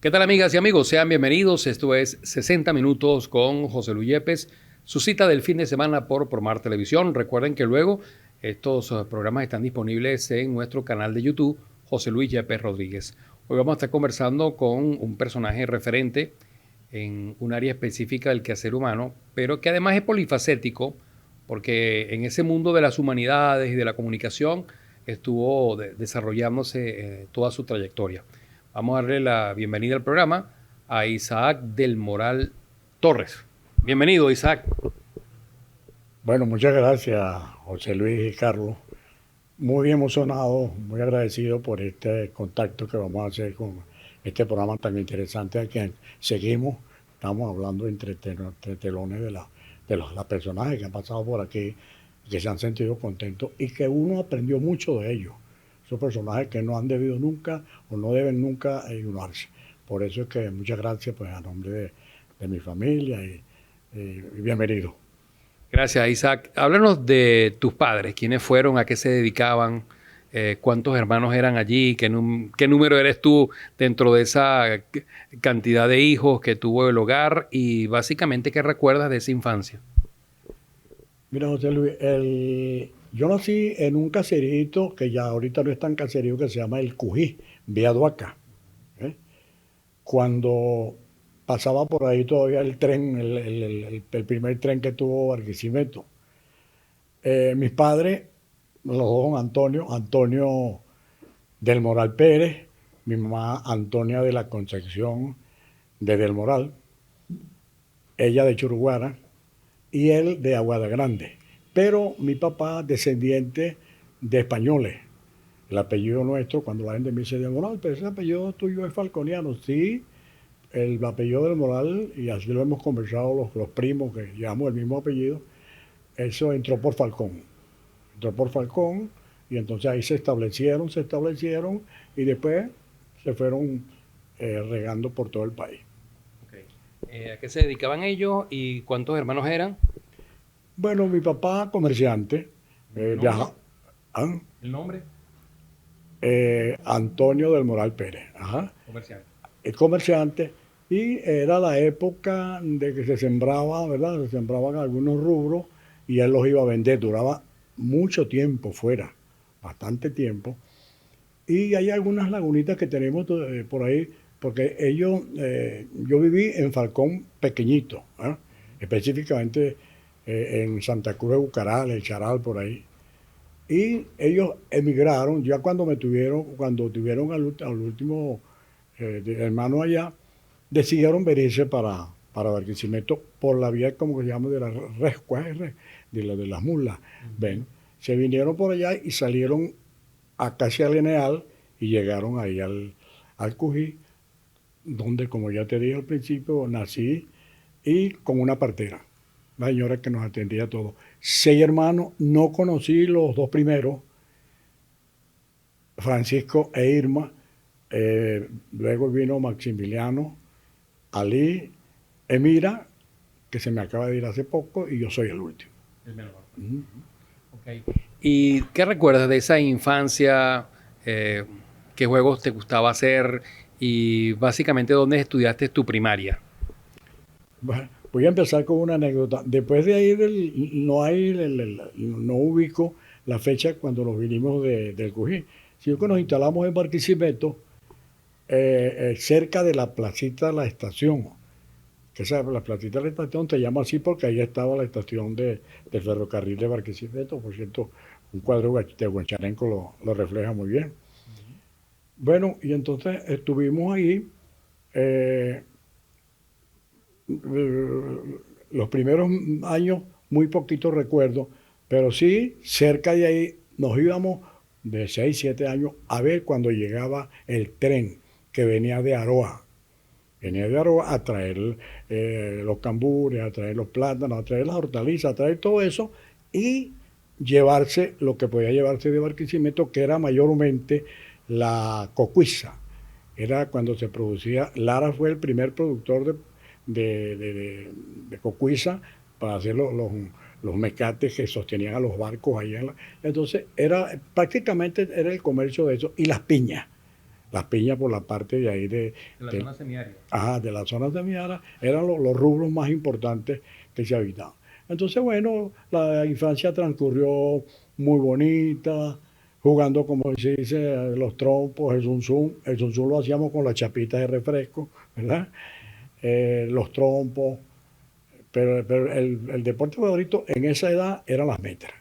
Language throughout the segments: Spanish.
¿Qué tal, amigas y amigos? Sean bienvenidos. Esto es 60 Minutos con José Luis Yepes, su cita del fin de semana por Promar Televisión. Recuerden que luego estos programas están disponibles en nuestro canal de YouTube, José Luis Yepes Rodríguez. Hoy vamos a estar conversando con un personaje referente en un área específica del quehacer humano, pero que además es polifacético, porque en ese mundo de las humanidades y de la comunicación estuvo desarrollándose toda su trayectoria. Vamos a darle la bienvenida al programa a Isaac del Moral Torres. Bienvenido, Isaac. Bueno, muchas gracias, José Luis y Carlos. Muy emocionado, muy agradecido por este contacto que vamos a hacer con este programa tan interesante al que seguimos. Estamos hablando entre telones de las personajes que han pasado por aquí, que se han sentido contentos y que uno aprendió mucho de ellos. Esos personajes que no han debido nunca o no deben nunca ignorarse. Por eso es que muchas gracias pues, a nombre de mi familia y bienvenido. Gracias, Isaac. Háblanos de tus padres. ¿Quiénes fueron? ¿A qué se dedicaban? ¿Cuántos hermanos eran allí? ¿Qué número eres tú dentro de esa cantidad de hijos que tuvo el hogar? Y básicamente, ¿qué recuerdas de esa infancia? Mira, José Luis, yo nací en un caserito que ya ahorita no es tan caserío, que se llama El Cují, Vía Duaca. ¿Eh? Cuando pasaba por ahí todavía el tren, el primer tren que tuvo Barquisimeto. Mis padres, los dos son Antonio del Moral Pérez, mi mamá Antonia de la Concepción de Del Moral, ella de Churuguara, y él de Aguada Grande. Pero mi papá, descendiente de españoles. El apellido nuestro, cuando la gente me dice del Moral, pero ese apellido tuyo es falconiano. Sí, el apellido del Moral, y así lo hemos conversado los primos que llevamos el mismo apellido, eso entró por Falcón. Entró por Falcón, y entonces ahí se establecieron, y después se fueron regando por todo el país. Okay. ¿A qué se dedicaban ellos y cuántos hermanos eran? Bueno, mi papá, comerciante, ¿El nombre? viaja. ¿Ah? ¿El nombre? Antonio del Moral Pérez. Ajá. Comercial. El comerciante, y era la época de que se sembraba, ¿verdad? Se sembraban algunos rubros y él los iba a vender. Duraba mucho tiempo fuera, bastante tiempo. Y hay algunas lagunitas que tenemos por ahí, porque yo viví en Falcón pequeñito, ¿eh? Específicamente en Santa Cruz de Bucaral, El Charal, por ahí. Y ellos emigraron, ya cuando tuvieron al último hermano allá, decidieron venirse para Barquisimeto por la vía, como que se llama, de la de las mulas. Ven, se vinieron por allá y salieron a casi al Eneal y llegaron ahí al Cují, donde, como ya te dije al principio, nací y con una partera, la señora que nos atendía todo. 6 hermanos, no conocí los dos primeros, Francisco e Irma. Luego vino Maximiliano, Ali, Emira, que se me acaba de ir hace poco, y yo soy el último. El menor. Ujú. Okay. ¿Y qué recuerdas de esa infancia? Eh, ¿Qué juegos te gustaba hacer? Y básicamente, ¿dónde estudiaste tu primaria? Bueno, voy a empezar con una anécdota. Después de ahí no ubico la fecha cuando nos vinimos del Cují. Sino que nos instalamos en Barquisimeto, cerca de la placita de la estación. Que esa, la placita de la estación te llama así porque ahí estaba la estación del ferrocarril de Barquisimeto. Por cierto, un cuadro de Guacharenco lo refleja muy bien. Bueno, y entonces estuvimos ahí. eh, los primeros años, muy poquito recuerdo, pero sí, cerca de ahí nos íbamos de 6 7 años a ver cuando llegaba el tren que venía de Aroa. Venía de Aroa a traer los cambures, a traer los plátanos, a traer las hortalizas, a traer todo eso y llevarse lo que podía llevarse de Barquisimeto, que era mayormente la cocuiza. Era cuando se producía, Lara fue el primer productor de cocuiza para hacer los mecates que sostenían a los barcos ahí. Entonces, prácticamente era el comercio de eso. Y las piñas. Las piñas por la parte de ahí De la zona semiárida. Ajá, de la zona semiárida, eran los rubros más importantes que se habitaban. Entonces, bueno, la infancia transcurrió muy bonita, jugando, como se dice, los trompos, el zunzún. El zunzún lo hacíamos con las chapitas de refresco, ¿verdad? Los trompos, pero el deporte favorito en esa edad eran las metras.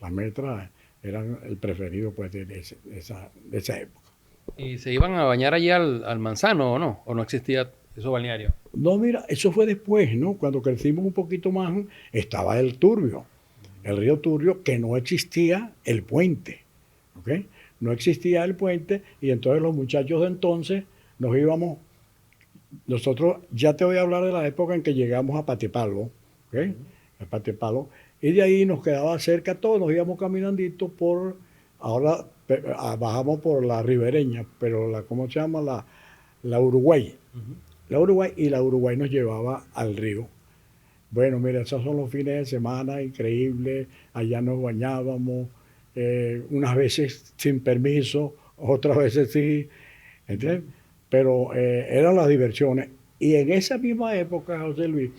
Las metras eran el preferido pues, de esa época. ¿Y se iban a bañar allí al Manzano o no? ¿O no existía esos balnearios? No, mira, eso fue después, ¿no? Cuando crecimos un poquito más, estaba el Turbio, el río Turbio, que no existía el puente, ¿ok? No existía el puente y entonces los muchachos de entonces nos íbamos, nosotros, ya te voy a hablar de la época en que llegamos a Patepalo, ¿ok? A Patepalo, y de ahí nos quedaba cerca todos, nos íbamos caminandito por, ahora bajamos por la ribereña, pero ¿cómo se llama? La Uruguay. La Uruguay, y la Uruguay nos llevaba al río. Bueno, mira, esos son los fines de semana increíbles, allá nos bañábamos, unas veces sin permiso, otras veces sí, ¿entiendes? Pero eran las diversiones. Y en esa misma época, José Luis,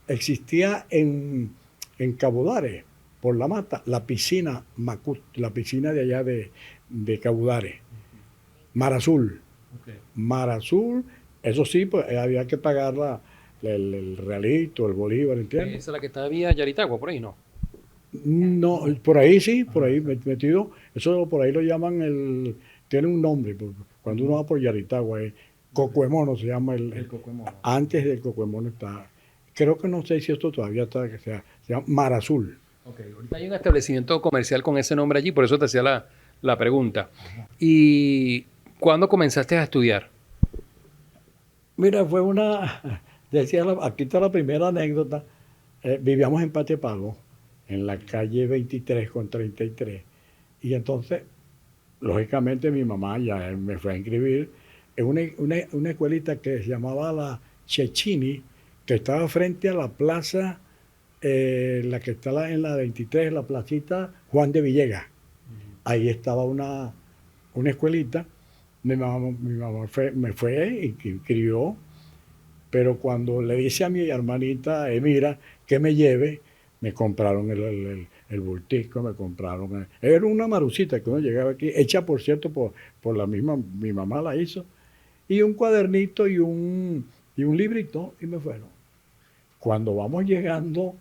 existía en Cabudare, por la mata, la piscina Macut, la piscina de allá de Cabudare, Mar Azul. Okay. Mar Azul, eso sí, pues había que pagar el realito, el bolívar, ¿entiendes? Esa es la que está vía Yaritagua, por ahí, ¿no? No, por ahí sí, por ahí metido, eso por ahí lo llaman tiene un nombre, cuando uno va por Yaritagua, Cocuemono se llama El Cocuemono. Antes del Cocuemono está, creo que no sé si esto todavía está, se llama Mar Azul. Okay. Ahorita hay un establecimiento comercial con ese nombre allí, por eso te hacía la pregunta. ¿Y cuándo comenzaste a estudiar? Mira, decía, aquí está la primera anécdota. Vivíamos en Patepalo, en la calle 23 con 33. Y entonces, lógicamente, mi mamá ya me fue a inscribir en una escuelita que se llamaba la Chechini, que estaba frente a la plaza, la que está en la 23, la placita Juan de Villegas. Ahí estaba una escuelita. Mi mamá me fue y inscribió, pero cuando le dice a mi hermanita Emira que me lleve, me compraron el bultico, me compraron. Era una marucita que uno llegaba aquí, hecha por cierto por la misma, mi mamá la hizo, y un cuadernito y un librito, y me fueron. Cuando vamos llegando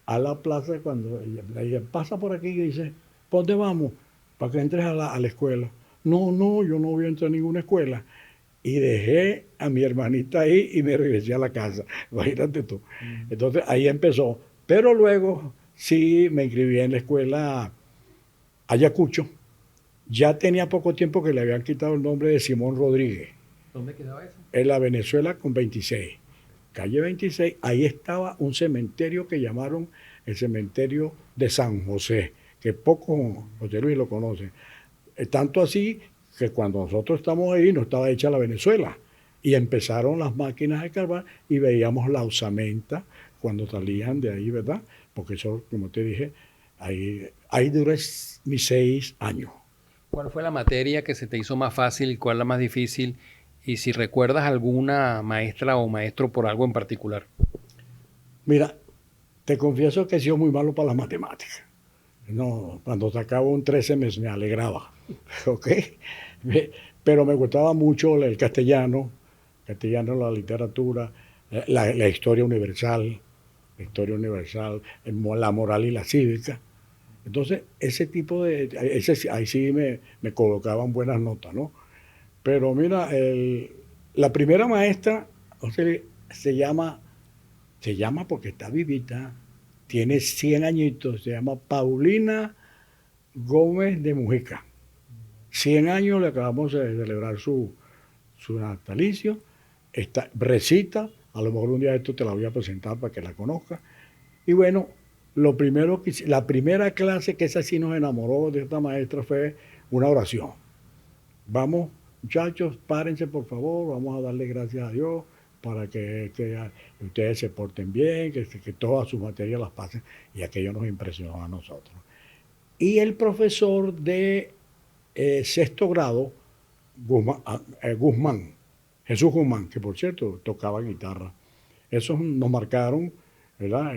a la plaza, cuando ella pasa por aquí y dice, ¿por dónde vamos? Para que entres a la escuela. No, yo no voy a entrar a ninguna escuela. Y dejé a mi hermanita ahí y me regresé a la casa. Imagínate tú. Entonces ahí empezó. Pero luego sí me inscribí en la escuela Ayacucho. Ya tenía poco tiempo que le habían quitado el nombre de Simón Rodríguez. ¿Dónde quedaba eso? En la Venezuela con 26. Calle 26, ahí estaba un cementerio que llamaron el cementerio de San José, que poco José Luis lo conoce. Tanto así que cuando nosotros estamos ahí no estaba hecha la Venezuela. Y empezaron las máquinas de carbar y veíamos la osamenta cuando salían de ahí, ¿verdad? Porque eso, como te dije, ahí duré mis 6 años. ¿Cuál fue la materia que se te hizo más fácil y cuál la más difícil? Y si recuerdas alguna maestra o maestro por algo en particular. Mira, te confieso que he sido muy malo para las matemáticas. No, cuando sacaba un 13 me alegraba, ¿ok? Pero me gustaba mucho el castellano, la literatura, la historia universal, la moral y la cívica. Entonces, ese tipo ahí sí me colocaban buenas notas, ¿no? Pero mira, la primera maestra, o sea, se llama porque está vivita, tiene 100 añitos, se llama Paulina Gómez de Mujica. 100 años le acabamos de celebrar su natalicio. Recita, a lo mejor un día esto te la voy a presentar para que la conozcas. Y bueno, la primera clase que esa sí nos enamoró de esta maestra fue una oración. Vamos, muchachos, párense por favor, vamos a darle gracias a Dios para que ustedes se porten bien, que todas sus materias las pasen, y aquello nos impresionó a nosotros. Y el profesor de sexto grado Guzmán, Jesús Guzmán, que por cierto tocaba guitarra. Esos nos marcaron, ¿verdad?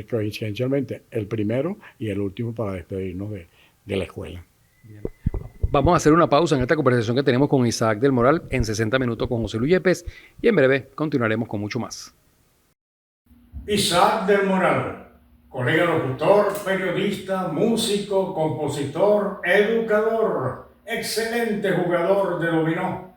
Coincidencialmente, el primero y el último para despedirnos de la escuela. Bien. Vamos a hacer una pausa en esta conversación que tenemos con Isaac del Moral en 60 minutos con José Luis Yepes y en breve continuaremos con mucho más. Isaac del Moral, colega locutor, periodista, músico, compositor, educador, excelente jugador de dominó.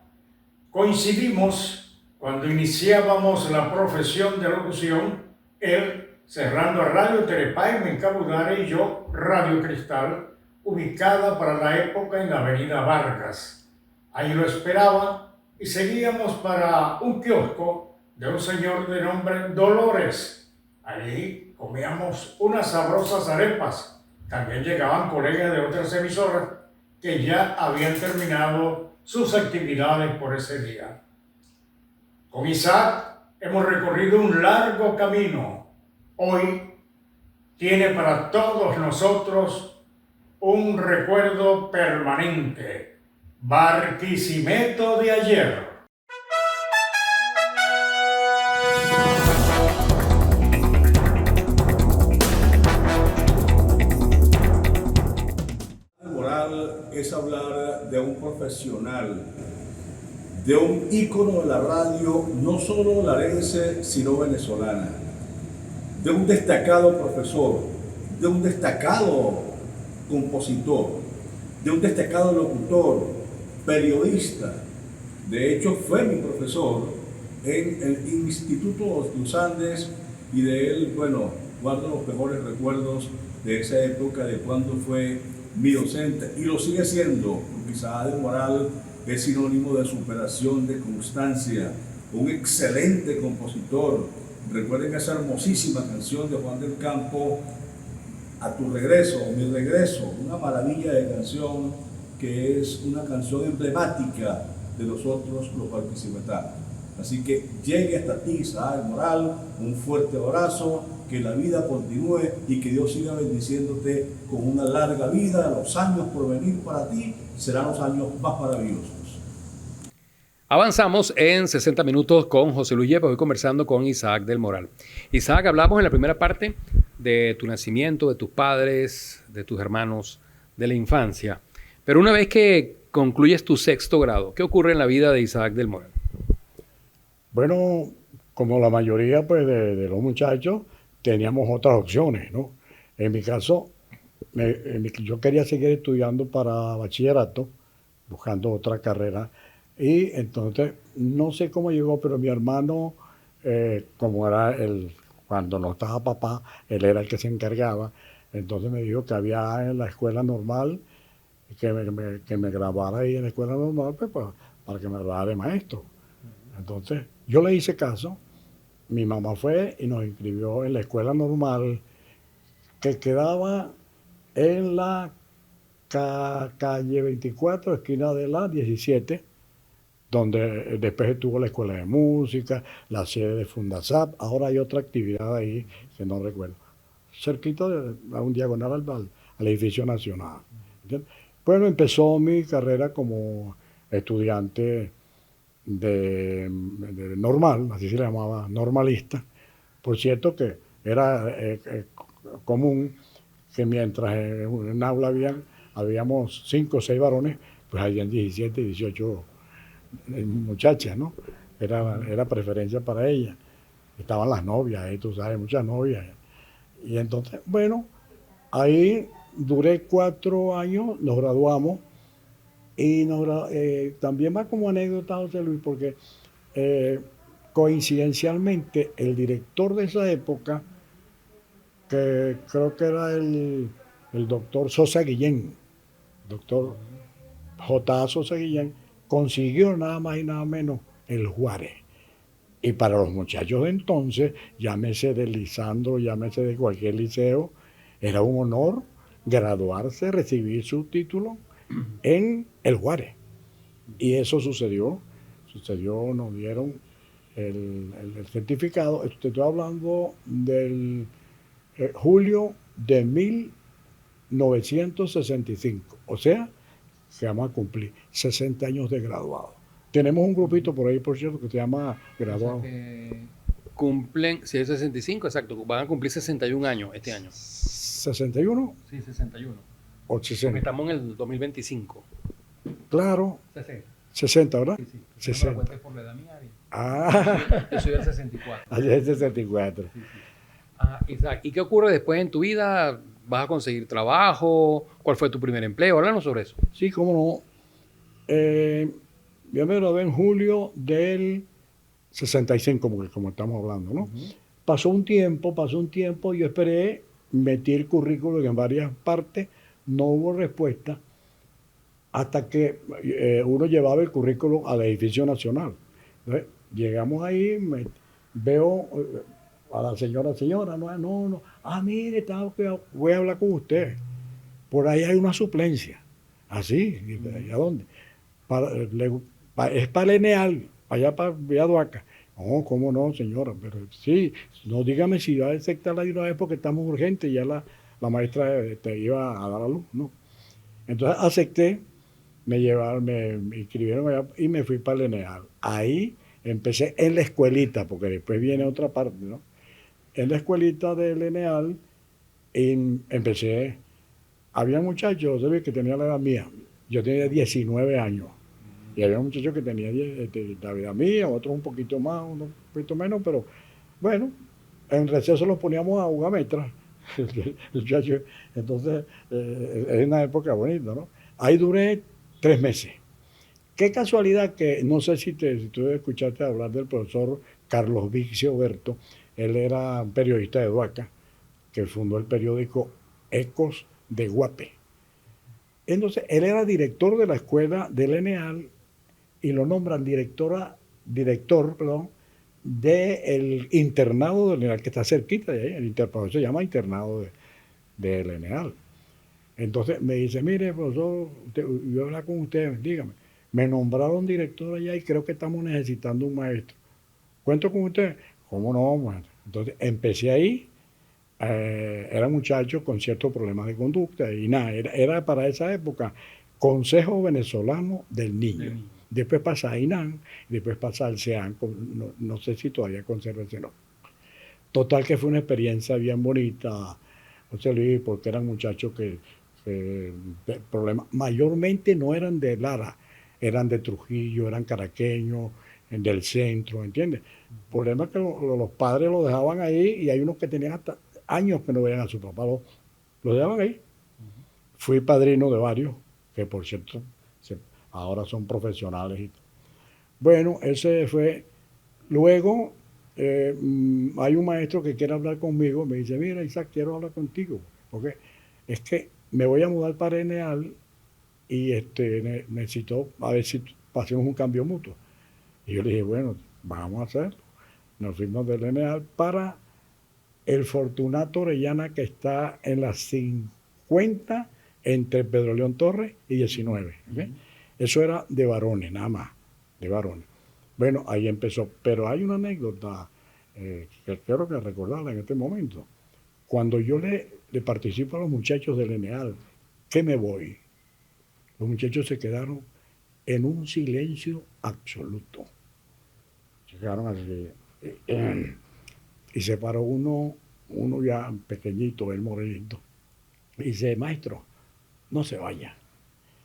Coincidimos cuando iniciábamos la profesión de locución, él cerrando a Radio Telepaica en Cabudare y yo Radio Cristal, ubicada para la época en la avenida Vargas. Ahí lo esperaba y seguíamos para un kiosco de un señor de nombre Dolores. Allí comíamos unas sabrosas arepas. También llegaban colegas de otras emisoras que ya habían terminado sus actividades por ese día. Con Isaac hemos recorrido un largo camino. Hoy tiene para todos nosotros un recuerdo permanente. Barquisimeto de ayer. Moral es hablar de un profesional, de un ícono de la radio, no solo larense, sino venezolana, de un destacado profesor, de un destacado compositor, de un destacado locutor, periodista. De hecho, fue mi profesor en el Instituto de los Andes y de él, bueno, guardo los mejores recuerdos de esa época, de cuando fue mi docente, y lo sigue siendo, porque Isaac del Moral es sinónimo de superación, de constancia, un excelente compositor. Recuerden esa hermosísima canción de Juan del Campo, A tu regreso, Mi regreso, una maravilla de canción que es una canción emblemática de nosotros los barquisimetanos. Así que llegue hasta ti, Isaac del Moral, un fuerte abrazo, que la vida continúe y que Dios siga bendiciéndote con una larga vida. Los años por venir para ti serán los años más maravillosos. Avanzamos en 60 minutos con José Luis Yepes, hoy conversando con Isaac del Moral. Isaac, hablamos en la primera parte de tu nacimiento, de tus padres, de tus hermanos, de la infancia. Pero una vez que concluyes tu sexto grado, ¿qué ocurre en la vida de Isaac del Moral? Bueno, como la mayoría pues, de los muchachos, teníamos otras opciones, ¿no? En mi caso, yo quería seguir estudiando para bachillerato, buscando otra carrera. Y entonces, no sé cómo llegó, pero mi hermano, como era cuando no estaba papá, él era el que se encargaba. Entonces me dijo que había en la escuela normal, que me grabara ahí en la escuela normal, pues, para que me graduara de maestro. Entonces, yo le hice caso. Mi mamá fue y nos inscribió en la escuela normal, que quedaba en la calle 24, esquina de la 17, donde después estuvo la escuela de música, la sede de Fundasap. Ahora hay otra actividad ahí que no recuerdo, cerquita a un diagonal al edificio nacional. ¿Entiendes? Bueno, empezó mi carrera como estudiante de normal, así se le llamaba, normalista. Por cierto que era común que mientras en un aula habíamos 5 o 6 varones, pues habían 17, 18 muchachas, ¿no? Era preferencia para ellas. Estaban las novias, tú sabes, muchas novias. Y entonces, bueno, ahí duré 4 años, nos graduamos. Y también va como anécdota, José Luis, porque coincidencialmente el director de esa época, que creo que era el doctor Sosa Guillén, doctor J. Sosa Guillén, consiguió nada más y nada menos el Juárez. Y para los muchachos de entonces, llámese de Lisandro, llámese de cualquier liceo, era un honor graduarse, recibir su título en el Juárez. Y eso sucedió, nos dieron el certificado. Estoy hablando del julio de 1965, o sea, que vamos a cumplir 60 años de graduado. Tenemos un grupito por ahí, por cierto, que se llama Graduado. O sea que cumplen, si es 65, exacto, van a cumplir 61 años este año. ¿61 Sí, 61. o Porque 60? estamos en el 2025. Claro, 60. 60, ¿verdad? Sí, sí. 60. No me la cuentes por la edad mía. Ah, Yo soy del 64. allá es 64. Sí, sí. Ah, Isaac, ¿y qué ocurre después en tu vida? ¿Vas a conseguir trabajo? ¿Cuál fue tu primer empleo? Háblanos sobre eso. Sí, cómo no. Yo me gradué en julio del 65, como estamos hablando, ¿no? Pasó un tiempo, yo esperé, metí el currículum en varias partes, no hubo respuesta, hasta que uno llevaba el currículum al edificio nacional. Entonces, llegamos ahí, veo a la señora, no, mire, voy a hablar con usted. Por ahí hay una suplencia. ¿Así? ¿Y a dónde? Es para el ENEAL, allá para Villaduaca. No, ¿cómo no, señora? Pero sí, no dígame si va a aceptarla de una vez porque estamos urgentes, ya la maestra te iba a dar a luz, ¿no? Entonces acepté, me inscribieron allá y me fui para el ENEAL. Ahí empecé en la escuelita, porque después viene otra parte, ¿no? En la escuelita del ENEAL empecé, había muchachos, ¿sabes?, que tenían la edad mía. Yo tenía 19 años. Y había muchachos que tenían la edad mía, otros un poquito más, unos un poquito menos, pero bueno, en receso los poníamos a jugar metras. Entonces, es una época bonita, ¿no? Ahí duré 3 meses. Qué casualidad que, no sé si tú escuchaste hablar del profesor Carlos Vixio Berto. Él era un periodista de Duaca, que fundó el periódico Ecos de Guape. Entonces, él era director de la escuela del ENEAL y lo nombran director del internado del ENEAL, que está cerquita de ahí. El internado se llama internado del ENEAL. Entonces me dice, mire, profesor, voy a hablar con usted, dígame. Me nombraron director allá y creo que estamos necesitando un maestro. ¿Cuento con usted? ¿Cómo no, maestro? Entonces empecé ahí. Era muchacho con ciertos problemas de conducta y nada, era para esa época Consejo Venezolano del Niño. Después pasa a INAN, después pasa al CEAN, no sé si todavía conserva ese nombre. Total que fue una experiencia bien bonita, José Luis, porque eran muchachos que problemas mayormente no eran de Lara, eran de Trujillo, eran caraqueños, del centro, ¿entiendes? Problemas que los padres los dejaban ahí y hay unos que tenían hasta años que no veían a su papá, lo dejaban ahí. Fui padrino de varios, que por cierto ahora son profesionales. Bueno, ese fue. Luego hay un maestro que quiere hablar conmigo, me dice, mira, Isaac, quiero hablar contigo, porque es que me voy a mudar para ENEAL y necesito a ver si hacemos un cambio mutuo. Y yo le dije, bueno, vamos a hacerlo. Nos fuimos del ENEAL para el Fortunato Orellana, que está en las 50 entre Pedro León Torres y 19. ¿Okay? Eso era de varones, nada más, de varones. Bueno, ahí empezó. Pero hay una anécdota que quiero que recordarla en este momento. Cuando yo le participo a los muchachos del ENEAL, que me voy, los muchachos se quedaron en un silencio absoluto. Se quedaron así. Y se paró uno ya pequeñito, el morenito, y dice, maestro, no se vaya.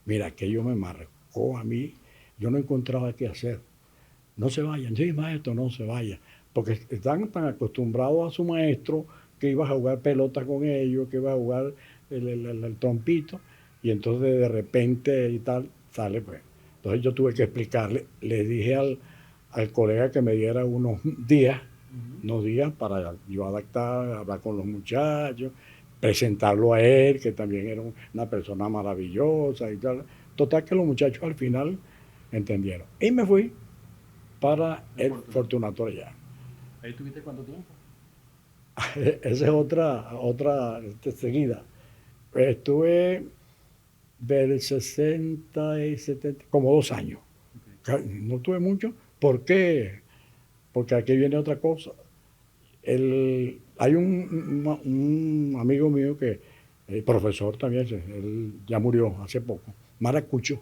Mira, aquello me marcó a mí, yo no encontraba qué hacer. No se vayan, sí, maestro, no se vaya. Porque están tan acostumbrados a su maestro que iba a jugar pelota con ellos, que iba a jugar el trompito, y entonces de repente y tal, sale pues. Entonces yo tuve que explicarle, le dije al colega que me diera unos días para yo adaptar, hablar con los muchachos, presentarlo a él, que también era una persona maravillosa y tal. Total que los muchachos al final entendieron. Y me fui para el Fortunato allá. ¿Ahí tuviste cuánto tiempo? Esa es otra seguida. Estuve del 60 y 70, como 2 años. Okay. No tuve mucho. ¿Por qué? Porque aquí viene otra cosa. Hay un amigo mío que profesor también, él ya murió hace poco, Maracucho.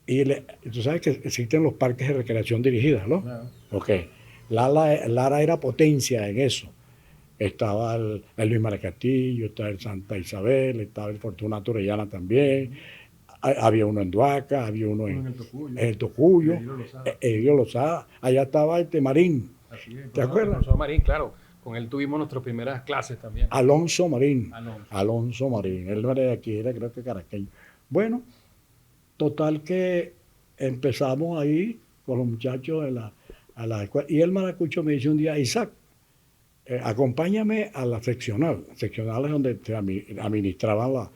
Y tú sabes que existen los parques de recreación dirigida, ¿no? Claro. Ok. Lara era potencia en eso. Estaba el Luis María Castillo, estaba el Santa Isabel, estaba el Fortunato Orellana también. Había uno en Duaca, había uno en el Tocuyo, Elio Lozada. Allá estaba Marín. Así es, ¿Te acuerdas? Profesor Marín, claro. Con él tuvimos nuestras primeras clases también. Alonso Marín. Alonso. Alonso Marín. Él no era de aquí, era creo que caraqueño. Bueno, total que empezamos ahí con los muchachos a la escuela. Y el Maracucho me dice un día, Isaac, acompáñame a la seccional. La seccional es donde te administraban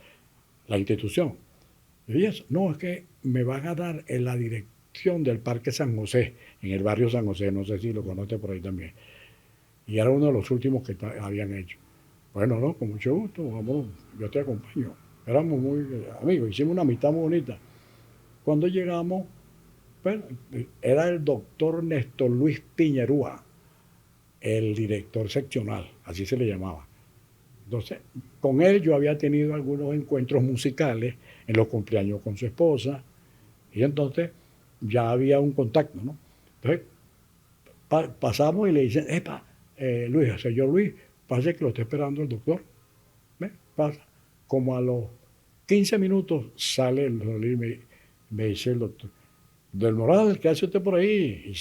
la institución. Y eso, no, es que me van a dar en la dirección del Parque San José, en el barrio San José, no sé si lo conoce por ahí también. Y era uno de los últimos que habían hecho. Bueno, no, con mucho gusto, vámonos, yo te acompaño. Éramos muy amigos, hicimos una amistad muy bonita. Cuando llegamos, bueno, era el doctor Néstor Luis Piñerúa, el director seccional, así se le llamaba. Entonces, con él yo había tenido algunos encuentros musicales en los cumpleaños con su esposa, y entonces ya había un contacto, ¿no? Entonces, pasamos y le dicen, Luis, señor Luis, pase que lo está esperando el doctor. ¿Ve? Pasa. Como a los 15 minutos sale el y me dice el doctor, del Moral, ¿qué hace usted por ahí? Y,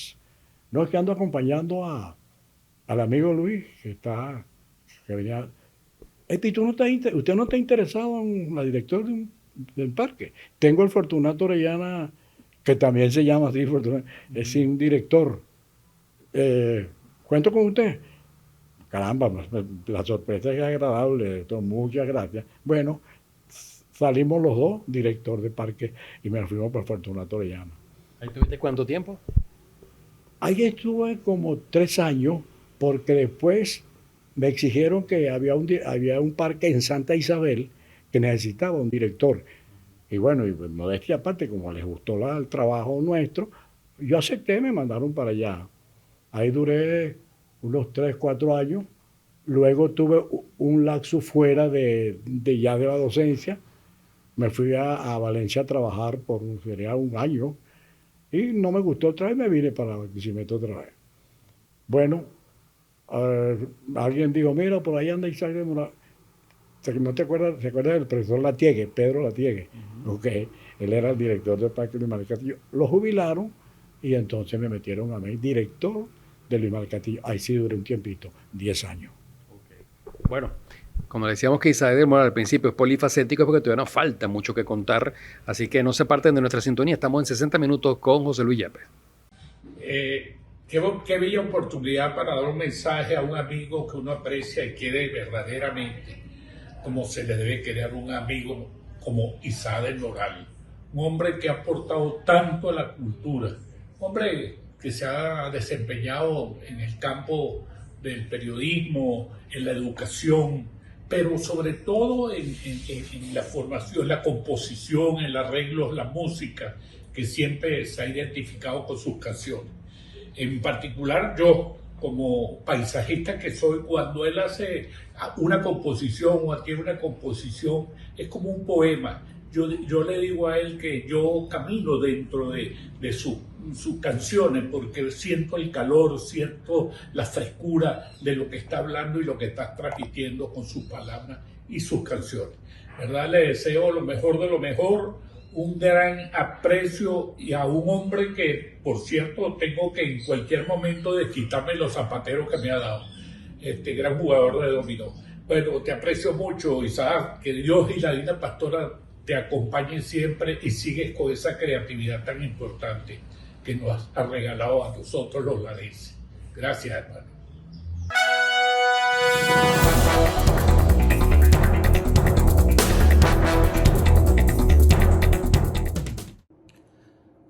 no, es que ando acompañando al amigo Luis, que venía. Usted no está interesado en la directora del parque. Tengo el Fortunato Orellana, que también se llama así, Fortunato, es un director. ¿Cuento con usted? Caramba, la sorpresa es agradable, muchas gracias. Bueno, salimos los dos, director de parque, y me fuimos por Fortunato Orellana. ¿Ahí tuviste cuánto tiempo? Ahí estuve como 3 años, porque después me exigieron que había un parque en Santa Isabel que necesitaba un director. Y bueno, y modestia aparte, como les gustó el trabajo nuestro, yo acepté, me mandaron para allá. Ahí duré unos 3, 4 años. Luego tuve un lapso fuera de la docencia. Me fui a Valencia a trabajar por sería un año. Y no me gustó otra vez, me vine para Barquisimeto otra vez. Bueno, alguien dijo, mira, por ahí anda Isaac de Moral. ¿No te acuerdas? ¿Se acuerda del profesor Latiegue, Pedro Latiegue? Okay. Él era el director del Parque Luis María Castillo. Lo jubilaron y entonces me metieron a mí, director de Luis María Castillo. Ahí sí duré un tiempito, 10 años. Okay. Bueno, como decíamos que Isaac de Moral al principio es polifacético, es porque todavía nos falta mucho que contar. Así que no se parten de nuestra sintonía. Estamos en 60 minutos con José Luis Yepes. Qué bella oportunidad para dar un mensaje a un amigo que uno aprecia y quiere verdaderamente, como se le debe querer a un amigo como Isaac del Moral, un hombre que ha aportado tanto a la cultura, un hombre que se ha desempeñado en el campo del periodismo, en la educación, pero sobre todo en la formación, la composición, el arreglo, la música, que siempre se ha identificado con sus canciones. En particular yo, como paisajista que soy, cuando él hace una composición o adquiere una composición, es como un poema. Yo le digo a él que yo camino dentro de sus canciones porque siento el calor, siento la frescura de lo que está hablando y lo que está transmitiendo con sus palabras y sus canciones. ¿Verdad? Le deseo lo mejor de lo mejor, un gran aprecio y a un hombre que, por cierto, tengo que en cualquier momento desquitarme los zapateros que me ha dado, este gran jugador de dominó. Bueno, te aprecio mucho, Isaac, que Dios y la Divina Pastora te acompañen siempre y sigues con esa creatividad tan importante que nos has regalado a nosotros los larenses. Gracias, hermano.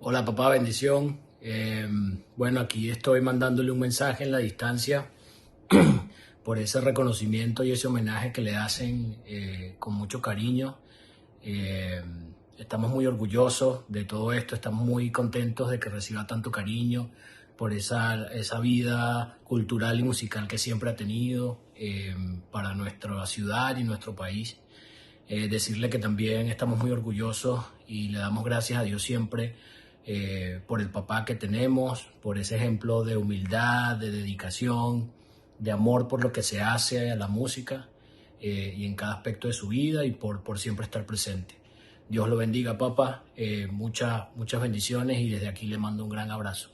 Hola papá, bendición. Bueno, aquí estoy mandándole un mensaje en la distancia por ese reconocimiento y ese homenaje que le hacen con mucho cariño. Estamos muy orgullosos de todo esto, estamos muy contentos de que reciba tanto cariño por esa vida cultural y musical que siempre ha tenido para nuestra ciudad y nuestro país. Decirle que también estamos muy orgullosos y le damos gracias a Dios siempre por el papá que tenemos, por ese ejemplo de humildad, de dedicación, de amor por lo que se hace a la música y en cada aspecto de su vida y por siempre estar presente. Dios lo bendiga, papá. Muchas bendiciones y desde aquí le mando un gran abrazo.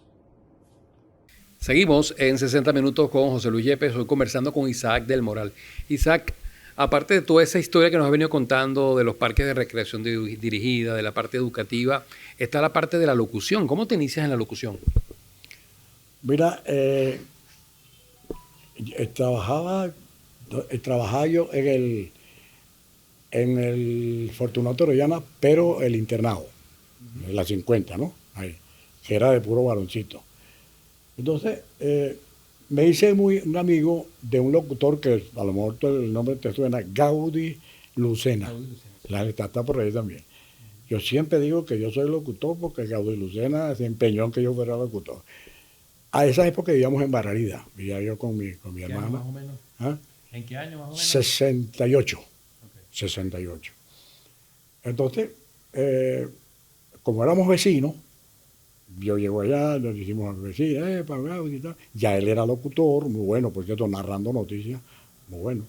Seguimos en 60 minutos con José Luis Yepes, hoy conversando con Isaac del Moral. Isaac, aparte de toda esa historia que nos ha venido contando de los parques de recreación dirigida, de la parte educativa, está la parte de la locución. ¿Cómo te inicias en la locución? Mira, trabajaba yo en el Fortunato Orellana, pero el internado, en la 50, ¿no? Ahí, que era de puro varoncito. Entonces, me hice un amigo de un locutor que a lo mejor el nombre te suena, Gaudí Lucena. La está por ahí también. Yo siempre digo que yo soy locutor porque Gaudí Lucena se empeñó en que yo fuera locutor. A esa época vivíamos en Bararida, vivía yo con mi hermana. ¿Más o menos? ¿Ah? ¿En qué año más o menos? 68. Okay. 68. Entonces, como éramos vecinos, yo llego allá, le dijimos al vecino, y tal. Ya él era locutor, muy bueno, por cierto, narrando noticias, muy bueno.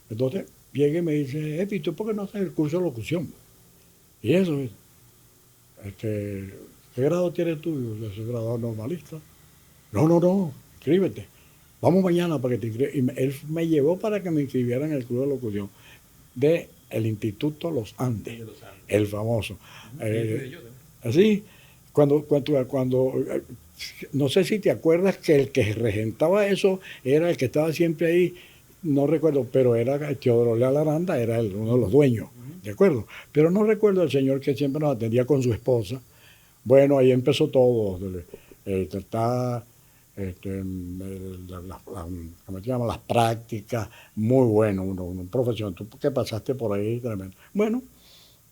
Entonces, llega y me dice, Epi, ¿tú por qué no haces el curso de locución? Y eso, ¿qué grado tienes tú? Yo soy graduado normalista. No, inscríbete. Vamos mañana para que te inscribas. Y él me llevó para que me inscribiera en el club de locución del Instituto Los Andes, el famoso. Así, cuando, no sé si te acuerdas que el que regentaba eso era el que estaba siempre ahí, no recuerdo, pero era Teodoro Leal Aranda, era uno de los dueños, ¿de acuerdo? Pero no recuerdo el señor que siempre nos atendía con su esposa. Bueno, ahí empezó todo. ¿Cómo se llama? Las prácticas, muy bueno, una profesión. Tú que pasaste por ahí, tremendo. Bueno,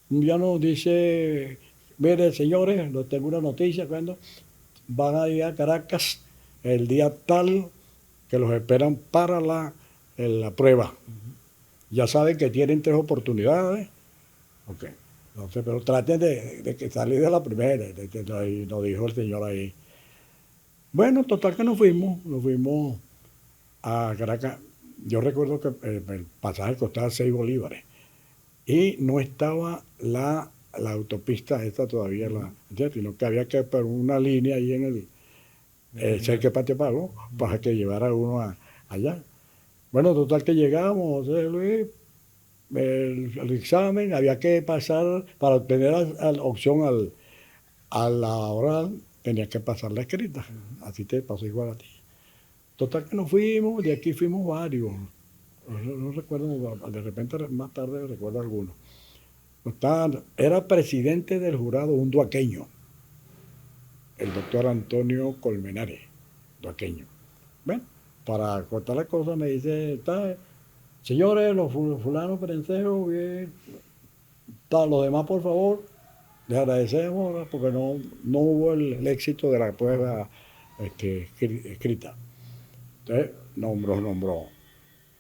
ya nos dice, mire señores, les tengo una noticia, cuando van a ir a Caracas el día tal que los esperan para la prueba. Ya saben que tienen 3 oportunidades. Ok. Entonces, pero traten de que salir de la primera, nos dijo el señor ahí. Bueno, total que nos fuimos a Caracas. Yo recuerdo que el pasaje costaba 6 bolívares y no estaba la autopista esta todavía, sino que había que poner una línea ahí en cerca de Patio Pago para que llevara uno allá. Bueno, total que llegamos, José Luis, el examen, había que pasar, para obtener la opción a la oral, tenías que pasar la escrita. Así te pasó igual a ti. Total que nos fuimos, de aquí fuimos varios. No recuerdo, de repente más tarde recuerdo algunos. Era presidente del jurado un duaqueño, el doctor Antonio Colmenares, duaqueño. Bueno, para cortar la cosa me dice, señores, los fulanos perenceros, bien, los demás por favor, les agradecemos porque no hubo el éxito de la prueba escrita. Entonces, nombró.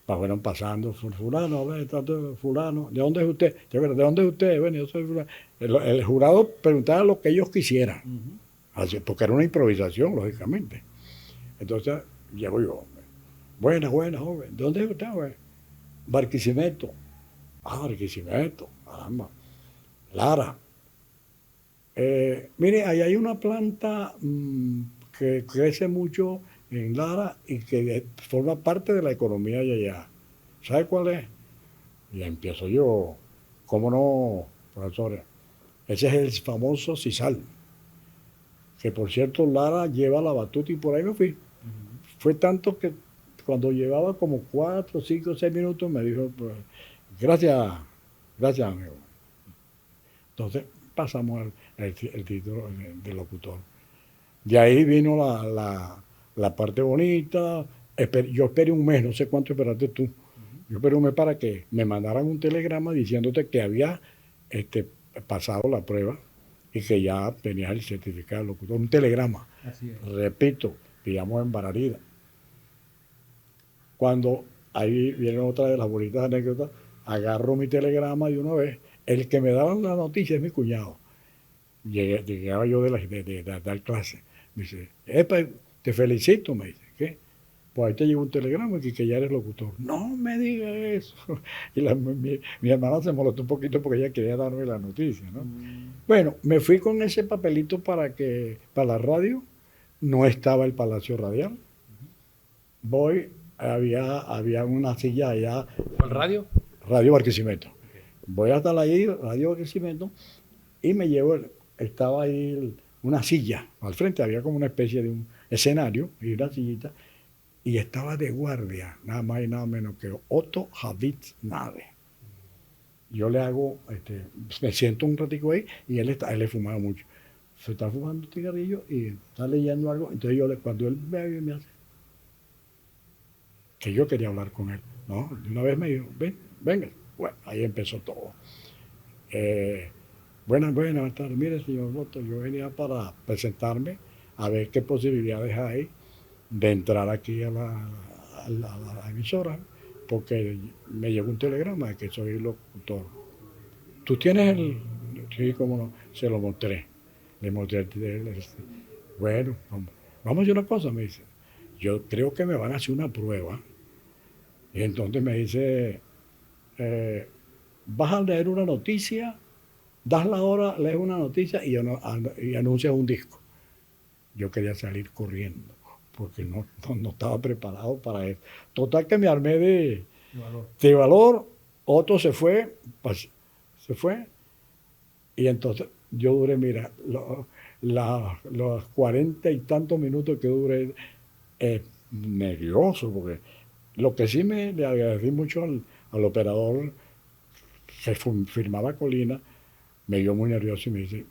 Fueron pasando, fulano, fulano, ¿de dónde es usted? ¿De dónde es usted? Bueno, yo soy fulano. El jurado preguntaba lo que ellos quisieran, así, porque era una improvisación, lógicamente. Entonces, llego yo, buena, joven, ¿de dónde es usted, joven? Barquisimeto. Barquisimeto, caramba. Lara. Mire, ahí hay una planta que crece mucho en Lara y que forma parte de la economía de allá. ¿Sabe cuál es? Y empiezo yo, ¿cómo no, profesora? Ese es el famoso Sisal, que por cierto Lara lleva la batuta y por ahí me fui. Fue tanto que cuando llevaba como 4, 5, 6 minutos me dijo, pues, gracias amigo. Entonces pasamos el título de locutor. De ahí vino la parte bonita. Yo esperé un mes, no sé cuánto esperaste tú. Yo esperé un mes para que me mandaran un telegrama diciéndote que había pasado la prueba y que ya tenías el certificado de locutor. Un telegrama. Así es. Repito, pillamos en Bararida. Cuando ahí viene otra de las bonitas anécdotas, agarro mi telegrama de una vez. El que me daba la noticia es mi cuñado. Llegaba yo de dar clase. Me dice, epa, te felicito, me dice. ¿Qué? Pues ahí te llegó un telegrama que ya eres locutor. No me digas eso. Y mi hermana se molestó un poquito porque ella quería darme la noticia, ¿no? Bueno, me fui con ese papelito para la radio. No estaba el Palacio Radial. Voy, había una silla allá. ¿Cuál radio? Radio Barquisimeto. Voy hasta ahí, Radio Barquisimeto, y me llevo, estaba ahí una silla. Al frente había como una especie de un escenario y una sillita. Y estaba de guardia, nada más y nada menos que Otto Habitz-Nave. Yo le hago, me siento un ratico ahí y él le fumaba mucho. Se está fumando un cigarrillo y está leyendo algo. Entonces cuando él me ve, me hace que yo quería hablar con él. No, de una vez me dijo, venga. Bueno, ahí empezó todo. Buenas tardes. Mire, señor Otto, yo venía para presentarme a ver qué posibilidades hay de entrar aquí a la emisora, porque me llegó un telegrama de que soy locutor. ¿Tú tienes el...? Sí, cómo no, se lo mostré. Le mostré bueno, vamos a hacer una cosa, me dice. Yo creo que me van a hacer una prueba. Y entonces me dice, vas a leer una noticia, das la hora, lees una noticia y anuncias un disco. Yo quería salir corriendo, porque no estaba preparado para eso. Total que me armé de valor. Otto se fue, y entonces yo duré, mira, los 40 y tantos minutos que duré, nervioso, porque lo que sí le agradecí mucho al operador que firmaba Colina, me dio muy nervioso y me dice,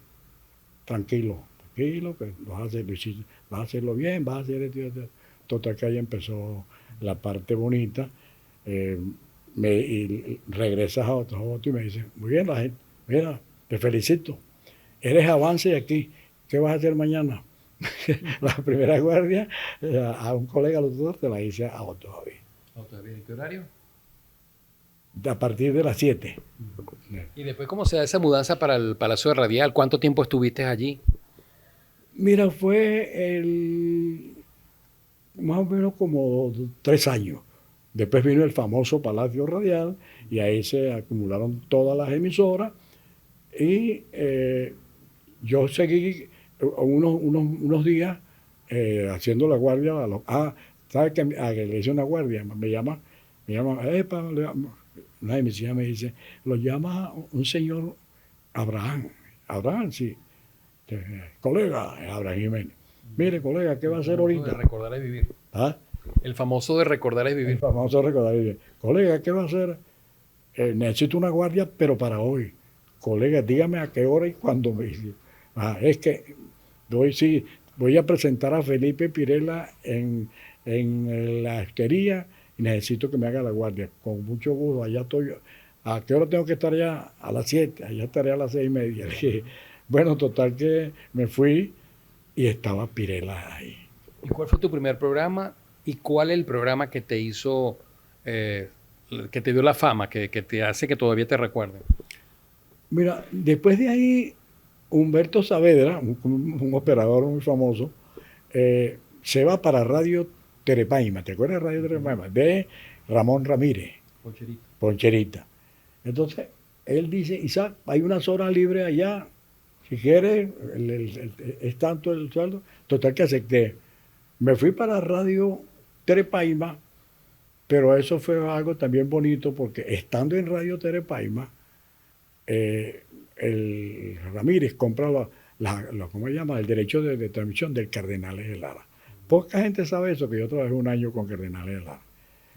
tranquilo, que vas a hacerlo bien, vas a hacer esto. Total que ahí empezó la parte bonita, y regresas a otro y me dice, muy bien, la gente, mira, te felicito, eres avance aquí, ¿qué vas a hacer mañana? La primera guardia a un colega locutor te la hice a Otto Javier. ¿En qué horario? A partir de las 7. ¿Y después cómo se da esa mudanza para el Palacio Radial? ¿Cuánto tiempo estuviste allí? Mira, fue más o menos como 3 años. Después vino el famoso Palacio Radial y ahí se acumularon todas las emisoras y yo seguí unos días haciendo la guardia. ¿Sabes que le hice una guardia? Me llama, una emisora me dice, lo llama un señor Abraham, sí, colega Abraham Jiménez. Mire, colega, ¿qué va a hacer ahorita? De recordar es vivir. ¿Ah? El famoso de recordar es vivir. El famoso recordar es vivir. Colega, ¿qué va a hacer? Necesito una guardia, pero para hoy. Colega, dígame a qué hora y cuándo me dice. Es que voy a presentar a Felipe Pirela en la hostería y necesito que me haga la guardia. Con mucho gusto, allá estoy yo. ¿A qué hora tengo que estar allá? A las 7, allá estaré a las 6:30. Le dije, bueno, total que me fui y estaba Pirela ahí. ¿Y cuál fue tu primer programa? ¿Y cuál es el programa que te hizo, que te dio la fama, que te hace que todavía te recuerden? Mira, después de ahí, Humberto Saavedra, un operador muy famoso, se va para Radio Terepaima. ¿Te acuerdas de Radio Terepaima? De Ramón Ramírez. Poncherita. Entonces, él dice, Isaac, hay unas horas libres allá, si quieres, es tanto el sueldo. Total que acepté. Me fui para Radio Terepaima, pero eso fue algo también bonito porque estando en Radio Terepaima, el Ramírez compra ¿cómo se llama? El derecho de transmisión del Cardenales de Lara. Poca gente sabe eso, que yo trabajé un año con Cardenales de Lara.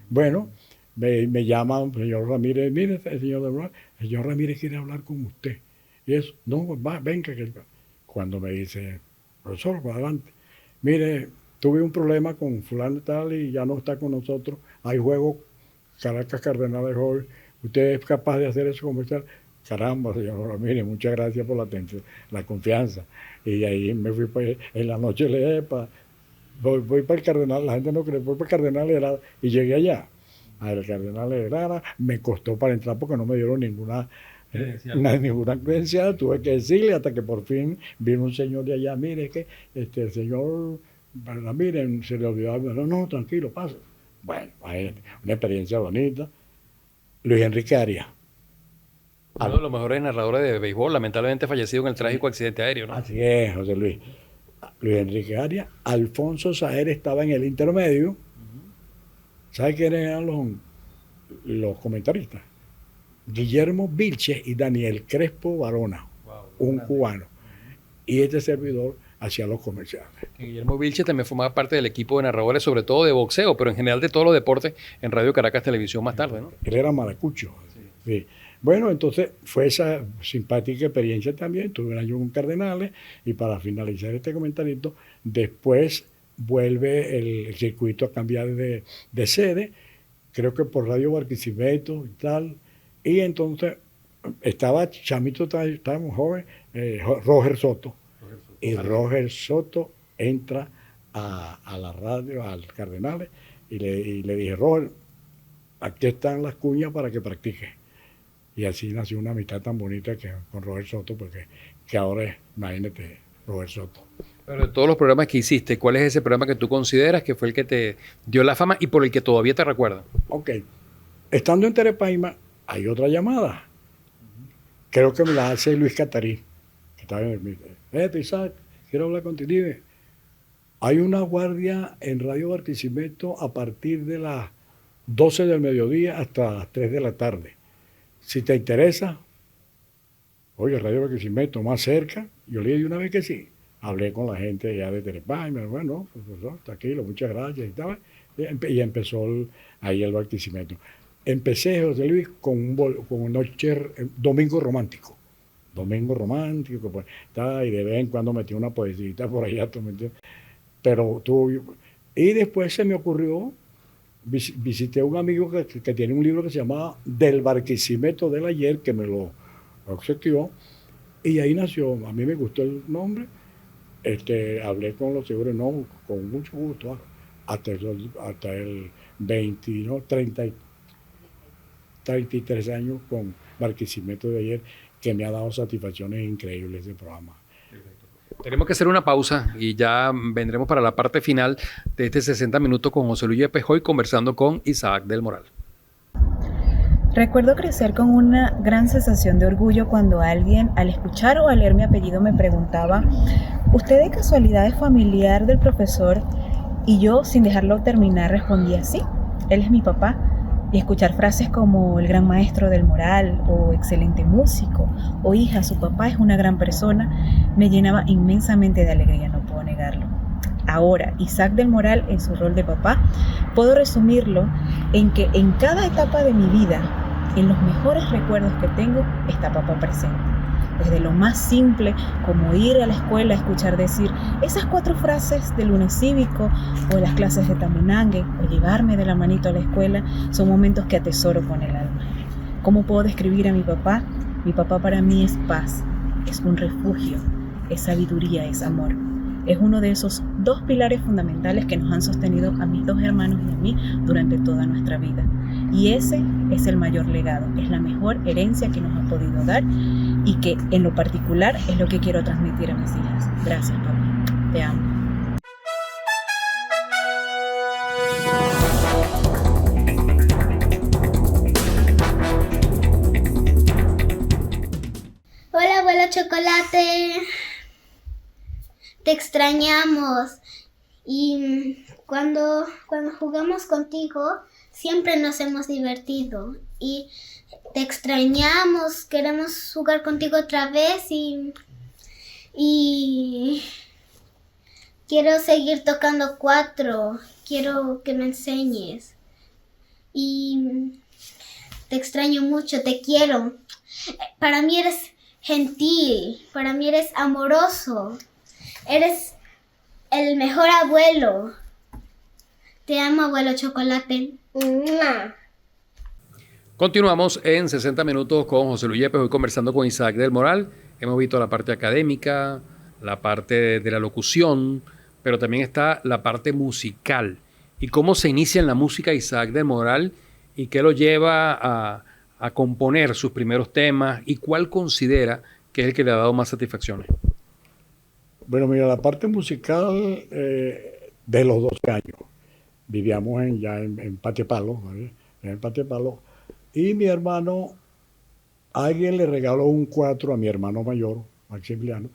Bueno, me llama un señor Ramírez, mire, el señor Ramírez quiere hablar con usted. Y eso, no, venga. Cuando me dice, profesor, adelante. Mire, tuve un problema con fulano y tal y ya no está con nosotros. Hay juego Caracas Cardenales hoy. ¿Usted es capaz de hacer eso comercial? Caramba, señor Ramírez, muchas gracias por la confianza. Y ahí me fui, pues, en la noche le dije, voy para el Cardenal, la gente no cree, voy para el Cardenal y llegué allá. al cardenal de Lara. Me costó para entrar porque no me dieron ninguna credencial. Tuve que decirle hasta que por fin vino un señor de allá, mire que el señor, miren, se le olvidó, no, tranquilo, pasa. Bueno, una experiencia bonita. Luis Enrique Arias. Uno de los mejores narradores de béisbol, lamentablemente fallecido en el trágico accidente aéreo, ¿no? Así es, José Luis. Luis Enrique Arias. Alfonso Saer estaba en el intermedio. ¿Sabe quiénes eran los comentaristas? Guillermo Vilches y Daniel Crespo Barona, un cubano. Y este servidor hacía los comerciales. Guillermo Vilches también formaba parte del equipo de narradores, sobre todo de boxeo, pero en general de todos los deportes en Radio Caracas Televisión más tarde, ¿no? Él era maracucho. Sí. Bueno, entonces fue esa simpática experiencia también. Tuve un año con Cardenales y para finalizar este comentarito, después vuelve el circuito a cambiar de sede, creo que por Radio Barquisimeto y tal. Y entonces estaba chamito, estábamos jóvenes, Roger Soto. Y Roger Soto entra a la radio, al Cardenales, y le dije, Roger, aquí están las cuñas para que practiques. Y así nació una amistad tan bonita con Roger Soto, porque que ahora es, imagínate, Roger Soto. Pero de todos los programas que hiciste, ¿cuál es ese programa que tú consideras que fue el que te dio la fama y por el que todavía te recuerdas? Ok. Estando en Terepaima, hay otra llamada. Creo que me la hace Luis Catarí, que estaba en el Isaac, quiero hablar contigo. Dime, hay una guardia en Radio Barquisimeto a partir de las 12 del mediodía hasta las 3 de la tarde. Si te interesa, oye, Radio Barquisimeto más cerca, yo le dije una vez que sí. Hablé con la gente allá de Terepaima, bueno, profesor, tranquilo, muchas gracias y tal. Y empezó ahí el Barquisimeto. Empecé, José Luis, con domingo romántico. Domingo romántico, pues, y de vez en cuando metí una poesía por allá. Pero y después se me ocurrió, visité a un amigo que tiene un libro que se llamaba Del Barquisimeto del Ayer, que me lo obsequió, y ahí nació. A mí me gustó el nombre. Hablé con los seguros, no, con mucho gusto, hasta el 33 años con Barquisimeto de Ayer, que me ha dado satisfacciones increíbles de programa. Tenemos que hacer una pausa y ya vendremos para la parte final de este 60 minutos con José Luis Yepes, hoy conversando con Isaac del Moral. Recuerdo crecer con una gran sensación de orgullo cuando alguien, al escuchar o al leer mi apellido, me preguntaba, ¿usted de casualidad es familiar del profesor? Y yo, sin dejarlo terminar, respondía, sí, él es mi papá. Y escuchar frases como el gran maestro del Moral, o excelente músico, o hija, su papá es una gran persona, me llenaba inmensamente de alegría, no puedo negarlo. Ahora, Isaac del Moral, en su rol de papá, puedo resumirlo en que en cada etapa de mi vida, en los mejores recuerdos que tengo, está papá presente. Desde lo más simple, como ir a la escuela a escuchar decir esas 4 frases del lunes cívico, o las clases de Tamunangue, o llevarme de la manito a la escuela, son momentos que atesoro con el alma. ¿Cómo puedo describir a mi papá? Mi papá para mí es paz, es un refugio, es sabiduría, es amor. Es uno de esos 2 pilares fundamentales que nos han sostenido a mis 2 hermanos y a mí durante toda nuestra vida. Y ese es el mayor legado, es la mejor herencia que nos ha podido dar y que en lo particular es lo que quiero transmitir a mis hijas. Gracias, papá. Te amo. Hola, abuelo Chocolate. Te extrañamos y cuando jugamos contigo siempre nos hemos divertido y te extrañamos, queremos jugar contigo otra vez y quiero seguir tocando 4, quiero que me enseñes y te extraño mucho, te quiero. Para mí eres gentil, para mí eres amoroso. Eres el mejor abuelo. Te amo, abuelo Chocolate. Continuamos en 60 minutos con José Luis Yepes, hoy conversando con Isaac del Moral. Hemos visto la parte académica, la parte de la locución, pero también está la parte musical. Y cómo se inicia en la música Isaac del Moral y qué lo lleva a componer sus primeros temas y cuál considera que es el que le ha dado más satisfacciones. Bueno, mira, la parte musical de los 12 años. Vivíamos ya en Patepalo, ¿vale? En Patepalo. Y mi hermano, alguien le regaló un 4 a mi hermano mayor, Maximiliano,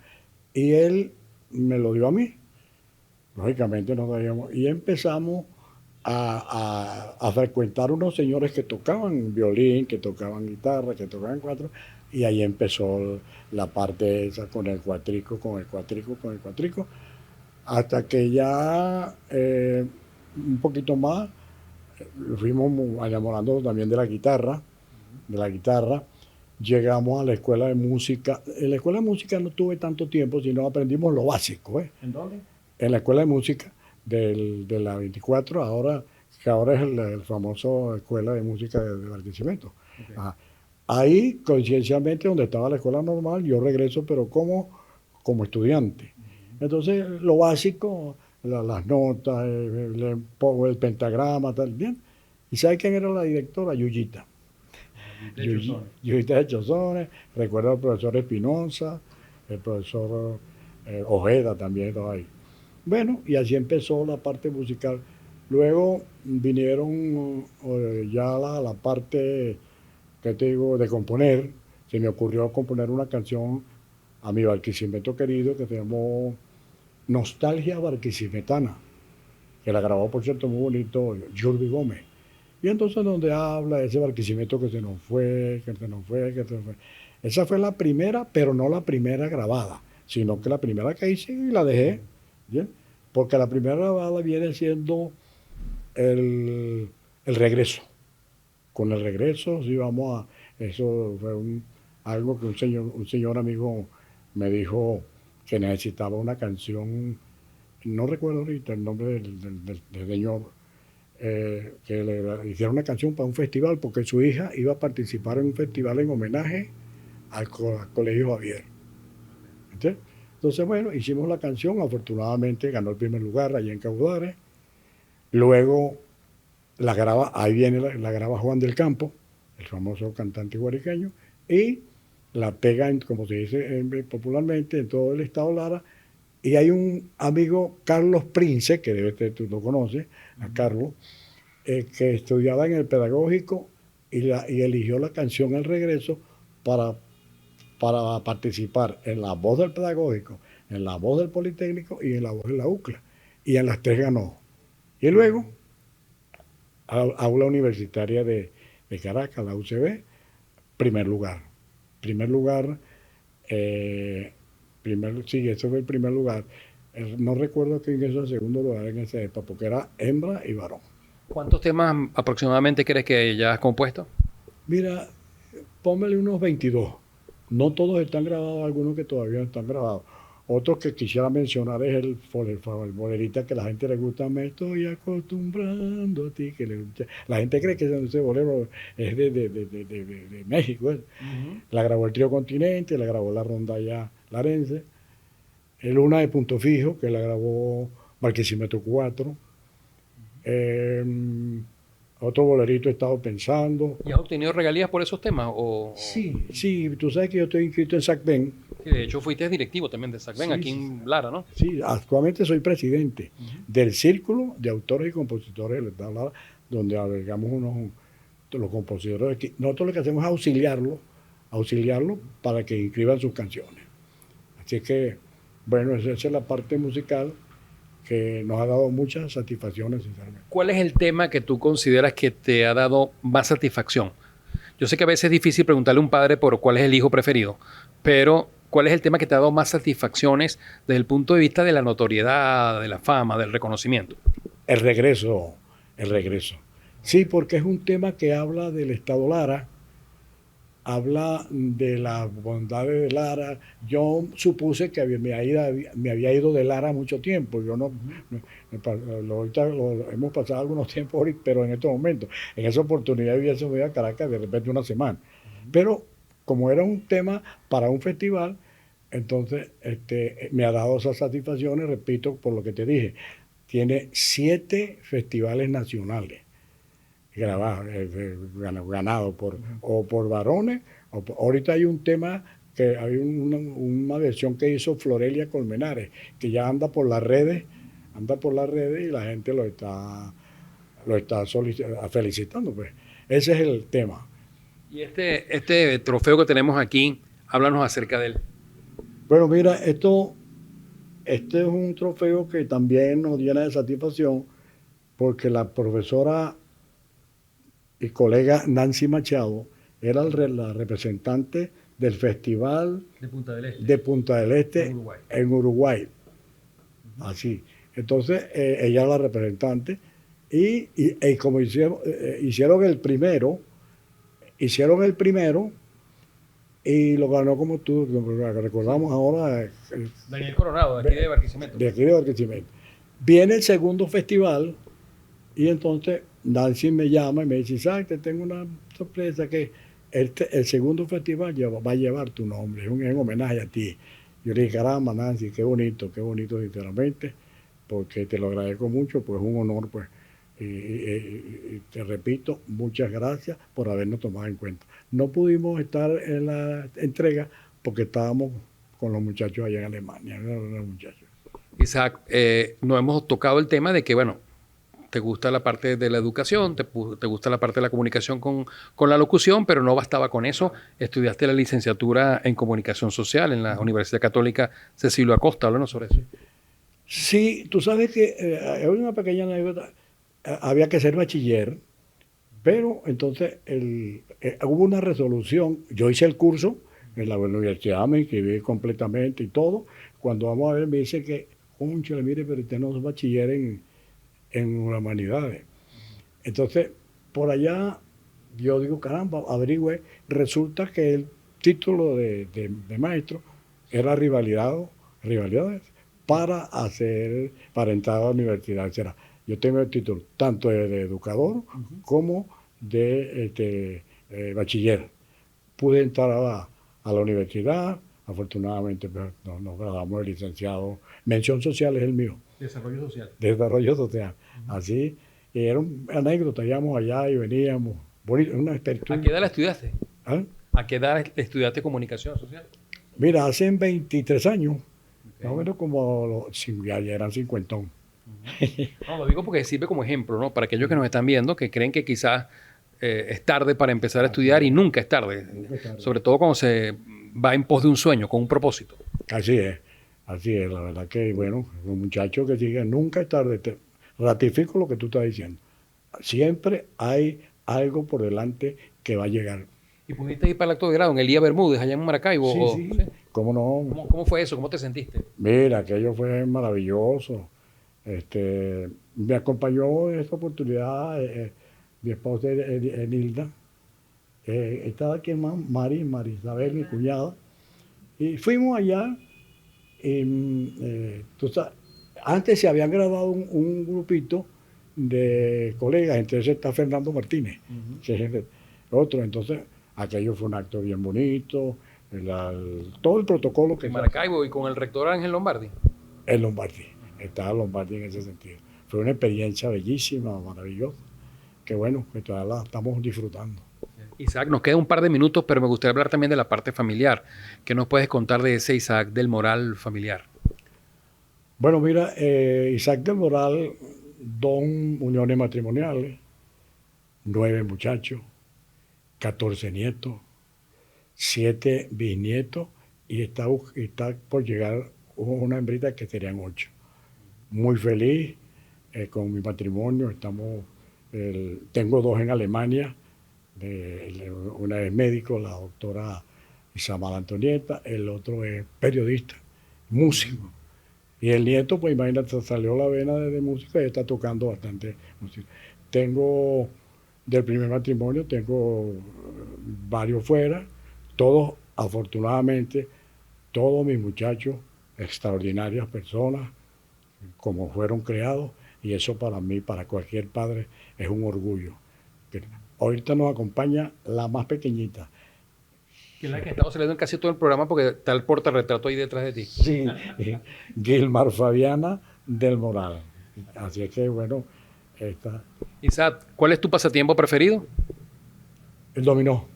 y él me lo dio a mí. Lógicamente no sabíamos. Y empezamos a frecuentar unos señores que tocaban violín, que tocaban guitarra, que tocaban 4, y ahí empezó la parte esa con el cuatrico, hasta que ya un poquito más fuimos enamorando también de la guitarra, llegamos a la escuela de música. En la escuela de música no tuve tanto tiempo, sino aprendimos lo básico. ¿En dónde? En la escuela de música de la 24, que ahora es el famoso escuela de música de Barquisimeto. Okay. Ahí, coincidencialmente, donde estaba la escuela normal, yo regreso, pero como estudiante. Entonces, lo básico, las notas, el pentagrama, tal, bien. ¿Y sabe quién era la directora? Yuyita. Yuyita de Chozones. Recuerdo al profesor Espinosa, el profesor Ojeda también estaba ahí. Bueno, y así empezó la parte musical. Luego vinieron ya la parte, ¿qué te digo?, de componer. Se me ocurrió componer una canción a mi Barquisimeto querido que se llamó Nostalgia Barquisimetana, que la grabó, por cierto, muy bonito, Jordi Gómez. Y entonces donde habla de ese Barquisimeto que se nos fue. Esa fue la primera, pero no la primera grabada, sino que la primera que hice y la dejé, ¿bien? Porque la primera grabada viene siendo el regreso. Con el regreso, sí, vamos a... Eso fue algo que un señor amigo me dijo que necesitaba una canción, no recuerdo ahorita el nombre del señor, que le hiciera una canción para un festival, porque su hija iba a participar en un festival en homenaje al Colegio Javier. ¿Entiendes? Entonces, bueno, hicimos la canción, afortunadamente ganó el primer lugar allá en Caudares. Luego ahí viene la graba Juan del Campo, el famoso cantante guariqueño, y la pega, como se dice popularmente, en todo el estado Lara. Y hay un amigo, Carlos Prince, que tú lo conoces, a Carlos, que estudiaba en el pedagógico y eligió la canción El Regreso para participar en la voz del pedagógico, en la voz del Politécnico y en la voz de la UCLA. Y en las 3 ganó. Y luego, Aula Universitaria de Caracas, la UCB, primer lugar. Sí, eso fue el primer lugar. No recuerdo quién es el segundo lugar en esa época, porque era hembra y varón. ¿Cuántos temas aproximadamente crees que ya has compuesto? Mira, póngale unos 22. No todos están grabados, algunos que todavía no están grabados. Otros que quisiera mencionar es el bolerita que a la gente le gusta. Me estoy acostumbrando a ti. La gente cree que ese bolero es de México. La grabó el Trío Continente, la grabó la Rondalla Larense. El Luna de Punto Fijo, que la grabó Barquisimeto 4. Otro bolerito he estado pensando. ¿Y has obtenido regalías por esos temas? Sí, tú sabes que yo estoy inscrito en SACBEN. De hecho, fuiste directivo también de SACBEN, aquí en Lara, ¿no? Sí, actualmente soy presidente del Círculo de Autores y Compositores del Estado Lara, donde albergamos los compositores aquí. Nosotros lo que hacemos es auxiliarlos para que inscriban sus canciones. Así que, bueno, esa es la parte musical que nos ha dado muchas satisfacciones, sinceramente. ¿Cuál es el tema que tú consideras que te ha dado más satisfacción? Yo sé que a veces es difícil preguntarle a un padre por cuál es el hijo preferido, pero ¿cuál es el tema que te ha dado más satisfacciones desde el punto de vista de la notoriedad, de la fama, del reconocimiento? El regreso. Sí, porque es un tema que habla del Estado Lara, habla de las bondades de Lara. Yo supuse que me había ido de Lara mucho tiempo. Yo ahorita hemos pasado algunos tiempos, pero en estos momentos, en esa oportunidad hubiese ido a Caracas de repente una semana. Pero como era un tema para un festival, entonces me ha dado esas satisfacciones, repito, por lo que te dije. Tiene 7 festivales nacionales. ganado o por varones. Ahorita hay un tema que hay una versión que hizo Florelia Colmenares, que ya anda por las redes y la gente lo está felicitando. Pues. Ese es el tema. Y este trofeo que tenemos aquí, háblanos acerca de él. Bueno, mira, este es un trofeo que también nos llena de satisfacción porque la profesora y colega Nancy Machado era la representante del Festival de Punta del Este en Uruguay. Así. Entonces, ella era la representante y como hicieron el primero y lo ganó como tú, recordamos ahora. Daniel Coronado, de aquí de Barquisimeto. De aquí de Barquisimeto. Viene el segundo festival y entonces Nancy me llama y me dice, Isaac, te tengo una sorpresa que el segundo festival va a llevar tu nombre, es un homenaje a ti. Yo le dije, caramba, Nancy, qué bonito, sinceramente, porque te lo agradezco mucho, pues es un honor, pues. Y te repito, muchas gracias por habernos tomado en cuenta. No pudimos estar en la entrega porque estábamos con los muchachos allá en Alemania, los muchachos. Isaac, nos hemos tocado el tema de que, bueno, te gusta la parte de la educación, te gusta la parte de la comunicación con la locución, pero no bastaba con eso. Estudiaste la licenciatura en Comunicación Social en la Universidad Católica Cecilio Acosta. Háblanos sobre eso. Sí, tú sabes que hay una pequeña anécdota. Había que ser bachiller, pero entonces hubo una resolución. Yo hice el curso en la universidad, me inscribí completamente y todo. Cuando vamos a ver, me dice que, cónchale, mire, pero usted no es bachiller en humanidades. Entonces, por allá, yo digo, caramba, averigüe. Resulta que el título de maestro era rivalidades para entrar a la universidad. Yo tengo el título tanto de educador como de bachiller. Pude entrar a la universidad, afortunadamente pues, nos graduamos de licenciado. Mención social es el mío. Desarrollo social. Desarrollo social. Así, y era una anécdota, íbamos allá y veníamos. Una experiencia. ¿A qué edad la estudiaste? ¿Ah? ¿A qué edad estudiaste comunicación social? Mira, hace 23 años, más o menos como ya eran 50. No, lo digo porque sirve como ejemplo, ¿no? Para aquellos que nos están viendo, que creen que quizás es tarde para empezar a estudiar y nunca es tarde. Sobre todo cuando se va en pos de un sueño, con un propósito. Así es, la verdad que, bueno, los muchachos que siguen, nunca es tarde. Ratifico lo que tú estás diciendo. Siempre hay algo por delante que va a llegar. ¿Y pudiste ir para el acto de grado en Elías Bermúdez, allá en Maracaibo? Sí. ¿Cómo no? ¿Cómo fue eso? ¿Cómo te sentiste? Mira, aquello fue maravilloso. Me acompañó en esta oportunidad mi esposa Enilda. Estaba aquí Mari Isabel, mi cuñada. Y fuimos allá. Antes se habían graduado un grupito de colegas, entre ellos está Fernando Martínez. Otro, entonces, aquello fue un acto bien bonito. Todo el protocolo que... ¿En Maracaibo y con el rector Ángel Lombardi? En Lombardi. Estaba Lombardi en ese sentido. Fue una experiencia bellísima, maravillosa, que bueno, que todavía la estamos disfrutando. Isaac, nos queda un par de minutos, pero me gustaría hablar también de la parte familiar. ¿Qué nos puedes contar de ese Isaac del Moral familiar? Bueno, mira, Isaac del Moral, 2 uniones matrimoniales, 9 muchachos, 14 nietos, 7 bisnietos y está por llegar una hembrita que serían 8. Muy feliz con mi matrimonio. Tengo 2 en Alemania. Una es médico, la doctora Isamar Antonieta. El otro es periodista, músico. Y el nieto, pues imagínate, salió la vena de música y está tocando bastante música. Tengo, del primer matrimonio, tengo varios fuera. Todos, afortunadamente, todos mis muchachos, extraordinarias personas, como fueron creados, y eso para mí, para cualquier padre, es un orgullo. Ahorita nos acompaña la más pequeñita. Que es la que estamos saliendo en casi todo el programa porque está el portarretrato ahí detrás de ti. Sí, Gilmar Fabiana del Moral. Así es que, bueno, Está Isaac, ¿cuál es tu pasatiempo preferido? el dominó.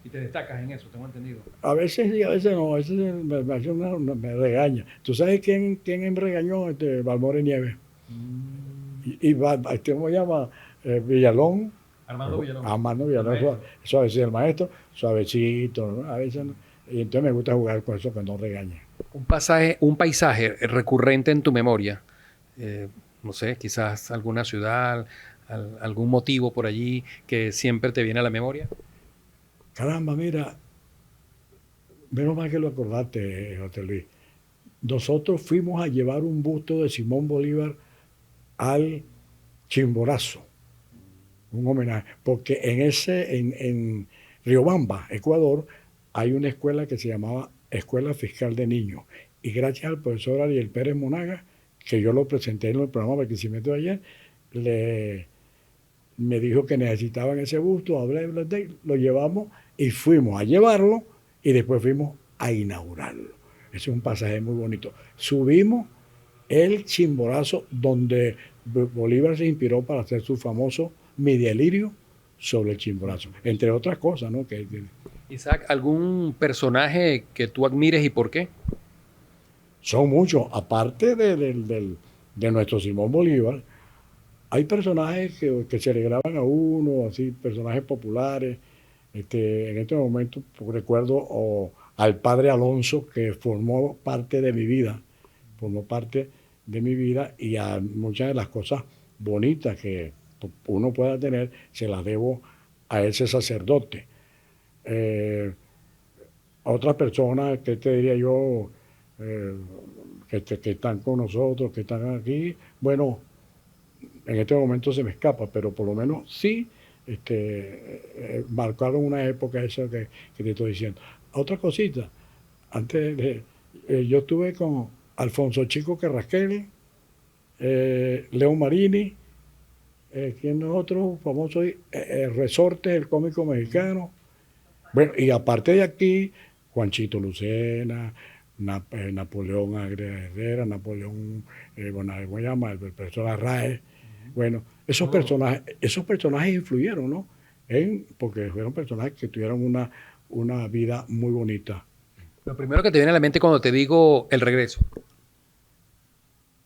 Y te destacas en eso, tengo entendido. A veces sí, a veces no, a veces me hace me regaña. ¿Tú sabes quién me regañó? Balmore Nieves. ¿Cómo se llama? Villalón. Armando Villalón. Armando Villalón, eso a veces el maestro, suavecito, ¿no? A veces no. Y entonces me gusta jugar con eso que no regaña. Un paisaje recurrente en tu memoria. No sé, quizás alguna ciudad, algún motivo por allí que siempre te viene a la memoria. Caramba, mira, menos mal que lo acordaste, José Luis. Nosotros fuimos a llevar un busto de Simón Bolívar al Chimborazo, un homenaje, porque en Riobamba, Ecuador, hay una escuela que se llamaba Escuela Fiscal de Niños. Y gracias al profesor Ariel Pérez Monaga, que yo lo presenté en el programa Barquisimeto de ayer, me dijo que necesitaban ese busto, hablé, lo llevamos y fuimos a llevarlo y después fuimos a inaugurarlo. Ese es un pasaje muy bonito. Subimos el Chimborazo donde Bolívar se inspiró para hacer su famoso Mi Delirio sobre el Chimborazo, entre otras cosas, ¿no? Isaac, ¿algún personaje que tú admires y por qué? Son muchos, aparte de nuestro Simón Bolívar, hay personajes que se le graban a uno, así, personajes populares. En este momento recuerdo al padre Alonso, que formó parte de mi vida, y a muchas de las cosas bonitas que uno pueda tener, se las debo a ese sacerdote. Otras personas, que te diría yo, que están con nosotros, que están aquí, bueno, en este momento se me escapa, pero por lo menos sí marcaron una época esa que te estoy diciendo. Otra cosita, yo estuve con Alfonso Chico Carrasquel, Leo Marini, ¿quién es otro famoso? Resortes, el cómico mexicano. Bueno, y aparte de aquí, Juanchito Lucena, Napoleón Herrera, Napoleón, ¿cómo se llama? El profesor Arraez. Bueno, esos personajes influyeron, ¿no? Porque fueron personajes que tuvieron una vida muy bonita. Lo primero que te viene a la mente cuando te digo el regreso.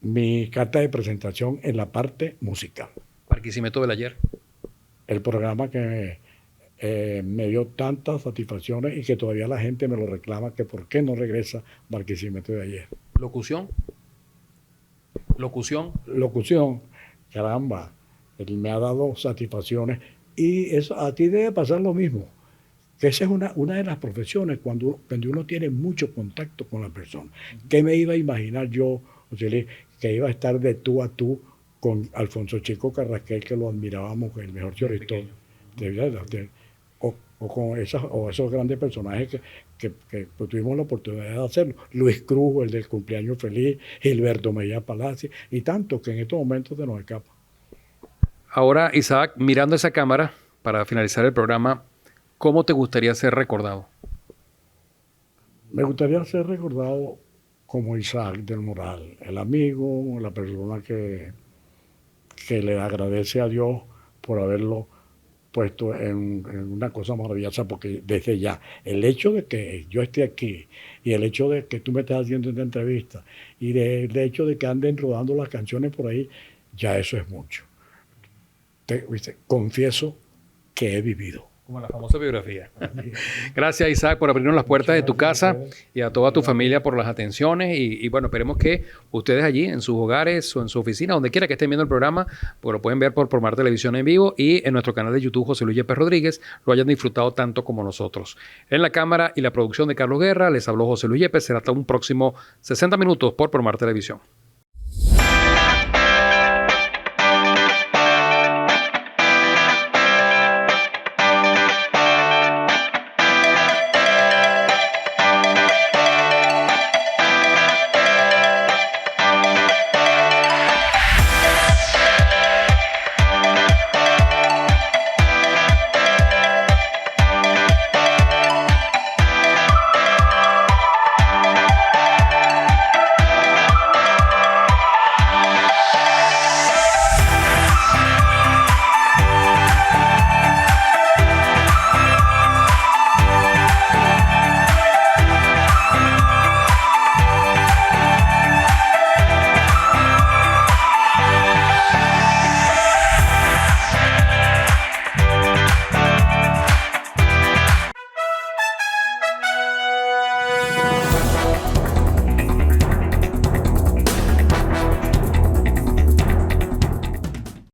Mi carta de presentación en la parte musical. Barquisimeto del ayer. El programa que me dio tantas satisfacciones y que todavía la gente me lo reclama, que por qué no regresa Barquisimeto de ayer. Locución. Caramba, él me ha dado satisfacciones y eso a ti debe pasar lo mismo, que esa es una de las profesiones cuando uno tiene mucho contacto con la persona. ¿Qué me iba a imaginar yo, José Luis, que iba a estar de tú a tú con Alfonso Chico Carrasquel, que lo admirábamos, el mejor choristón, o con esos grandes personajes que pues, tuvimos la oportunidad de hacerlo? Luis Cruz, el del cumpleaños feliz, Gilberto Mejía Palacio, y tantos que en estos momentos se nos escapa. Ahora, Isaac, mirando esa cámara, para finalizar el programa, ¿cómo te gustaría ser recordado? Me gustaría ser recordado como Isaac del Moral, el amigo, la persona que le agradece a Dios por haberlo puesto en una cosa maravillosa, porque desde ya, el hecho de que yo esté aquí y el hecho de que tú me estés haciendo esta entrevista y el hecho de que anden rodando las canciones por ahí, ya eso es mucho. Confieso que he vivido. Como la famosa biografía. Gracias, Isaac, por abrirnos las puertas de tu casa y a toda tu familia por las atenciones. Y bueno, esperemos que ustedes allí, en sus hogares o en su oficina, donde quiera que estén viendo el programa, pues lo pueden ver por Promar Televisión en vivo y en nuestro canal de YouTube, José Luis Yepes Rodríguez, lo hayan disfrutado tanto como nosotros. En la cámara y la producción de Carlos Guerra, les habló José Luis Yepes. Será hasta un próximo 60 minutos por Promar Televisión.